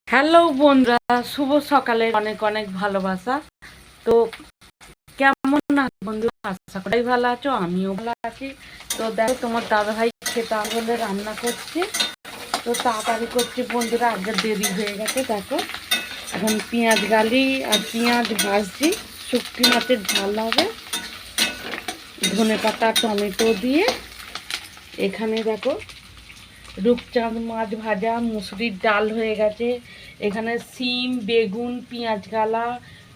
Hello বন্ধুরা, শুভ সকালের অনেক অনেক ভালোবাসা। তো কেমন আছো বন্ধুরা? আশা করি ভালো আছো, আমিও ভালো আছি। তো দেখো, তোমার দাদাভাই খেতে আসলে রান্না করছে। তো তাড়াতাড়ি করছি বন্ধুরা, আগে দেরি হয়ে গেছে। দেখো, এখন পেঁয়াজ গালি আর পেঁয়াজ ভাজছি। শুটকি মাছের ঝাল হবে ধনে পাতা টমেটো দিয়ে। এখানে দেখো রূপচাঁদ মাছ ভাজা, মুসুরির ডাল হয়ে গেছে। এখানে সিম, বেগুন, পেঁয়াজ গালা,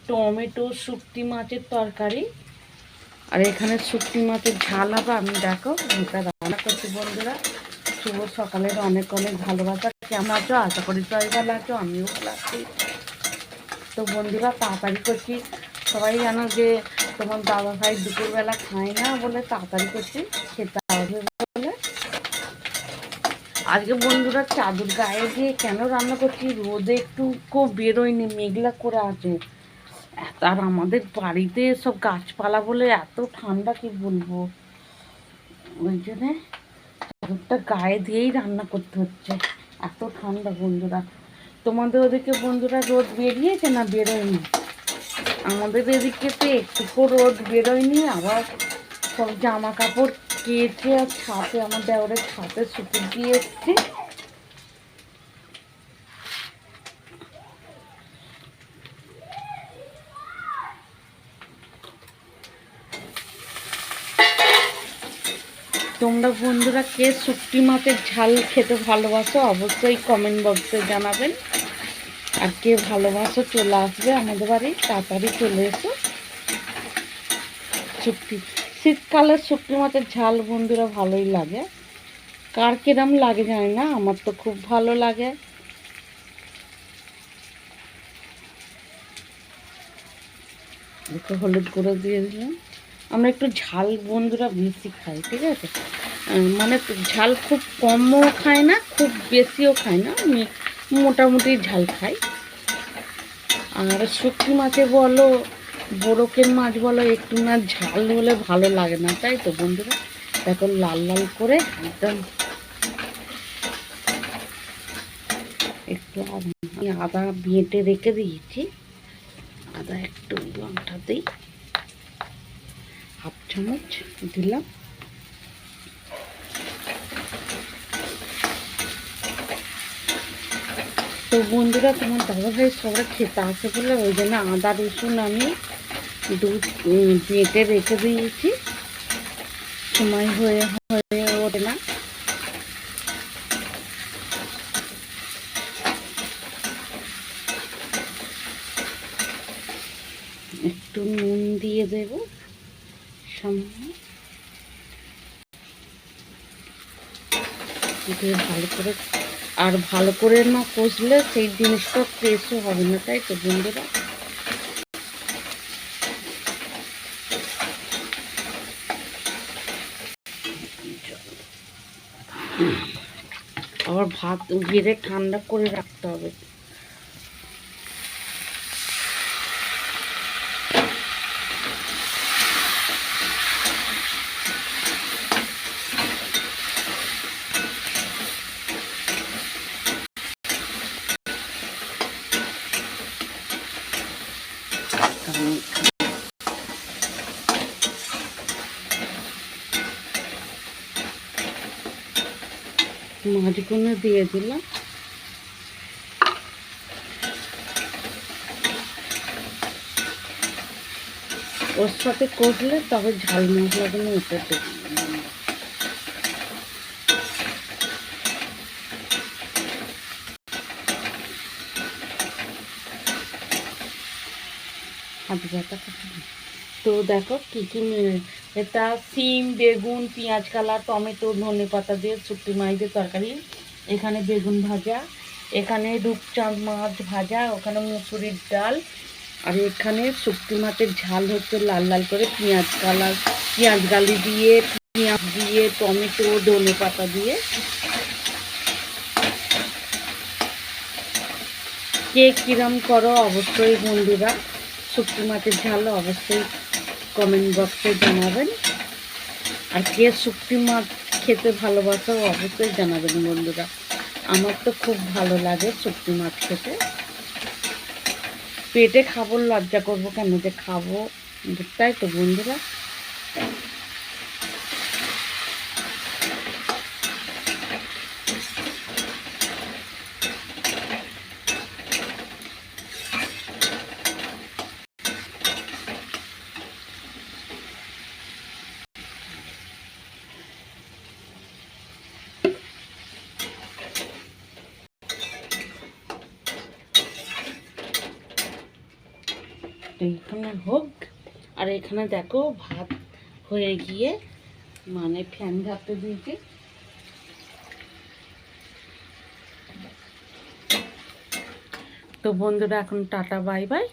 টমেটো, শুটকি মাছের তরকারি। আর এখানে শুটকি মাছের ঝাল হবে। আমি দেখো এটা রান্না করছি বন্ধুরা। শুভ সকালের অনেক অনেক ভালোবাসা। কেমন আছো? আশা করি সবাই ভালো আছো, আমিও ভালো আছি। তো বন্ধুরা তাড়াতাড়ি করছি। সবাই জানো যে তোমার দাদা ভাই দুপুরবেলা খায় না বলে তাড়াতাড়ি করছি, খেতে হবে বলে। আজকে বন্ধুরা চাদর গায়ে দিয়ে কেন রান্না করছি, রোদে একটু বেরোয়নি, মেঘলা করে আছে। আর আমাদের বাড়িতে সব গাছপালা বলে এত ঠান্ডা, কি বলবো। ওই জন্যে চাদরটা গায়ে দিয়েই রান্না করতে হচ্ছে, এত ঠান্ডা বন্ধুরা। তোমাদের ওদিকে বন্ধুরা রোদ বেরিয়েছে না বেরোয়নি? আমাদের এদিকে তো একটুকু রোদ বেরোয়নি। আবার সব জামা কাপড় কেচে আর ছাপে, আমার দেওরের ছাপে শুকিয়ে দিয়ে এসছি। তোমরা বন্ধুরা কে শুটকি মাছের ঝাল খেতে ভালোবাসো অবশ্যই কমেন্ট বক্সে জানাবেন। আর কে ভালোবাসো চলে আসবে আমাদের বাড়ি, তাড়াতাড়ি চলে এসো। শুটকি শীতকালের শুটকি মাছের ঝাল বন্ধুরা ভালোই লাগে। কার কিরম লাগে জানি না, আমার তো খুব ভালো লাগে। একটু হলুদ গুঁড়ো দিয়ে দিলাম। আমরা একটু ঝাল বন্ধুরা বেশি খাই, ঠিক আছে? মানে ঝাল খুব কমও খায় না, খুব বেশিও খায় না, আমি মোটামুটি ঝাল খাই। আর শুটকি মাছে বলো, বরফের মাছ বলো, একটু না ঝাল হলে ভালো লাগে না, তাই তো বন্ধুরা। দেখো লাল লাল করে একদম। একটু আদা বেটে রেখে দিয়েছি, আদা একটু লঙ্কা দিই, হাফ চামচ দিলাম। তো বন্ধুরা তোমার দাদাভাই সবাই খেতে আসে বলে ওই জন্য আদা রসুন আমি দুধ বেটে রেখে দিয়েছি, সময় হয়ে হয়ে ওঠে না। একটু নুন দিয়ে দেব সামান্য, দিয়ে ভালো করে। আর ভালো করে না কষলে সেই জিনিসটা ফ্রেশও হবে না, তাই তো বন্ধুরা। আবার ভাত গিয়ে ঠান্ডা করে রাখতে হবে। মাছগুলো দিয়ে দিলাম। ওর সাথে কষলে তবে ঝাল মশলাগুলো উঠে দেবে। হাত ব্যথা করছে। তো দেখো কী কী এটা সিম, বেগুন, পেঁয়াজ কালা, টমেটো, ধনে পাতা দিয়ে শুটকি মাছের তরকারি। এখানে বেগুন ভাজা, এখানে রূপচাঁদ মাছ ভাজা, ওখানে মুসুরির ডাল। আর এখানে শুটকি মাছের ঝাল হচ্ছে লাল লাল করে পেঁয়াজ গালি দিয়ে, পেঁয়াজ দিয়ে, টমেটো, ধনে পাতা দিয়ে। কে কিরম করো অবশ্যই বন্ধুরা, শুটকি মাছের ঝাল অবশ্যই কমেন্ট বক্সে জানাবেন। আর কে শুটকি মাছ খেতে ভালোবাসো অবশ্যই জানাবেন বন্ধুরা। আমার তো খুব ভালো লাগে শুটকি মাছ খেতে। পেটে খাবো, লজ্জা করবো কেন যে খাবো, তাই তো বন্ধুরা। এইখানে হোক, আর এখানে দেখো ভাত হয়ে গিয়ে মানে ফ্যান ঘাটতে দিয়েছি। তো বন্ধুরা এখন টাটা বাই বাই।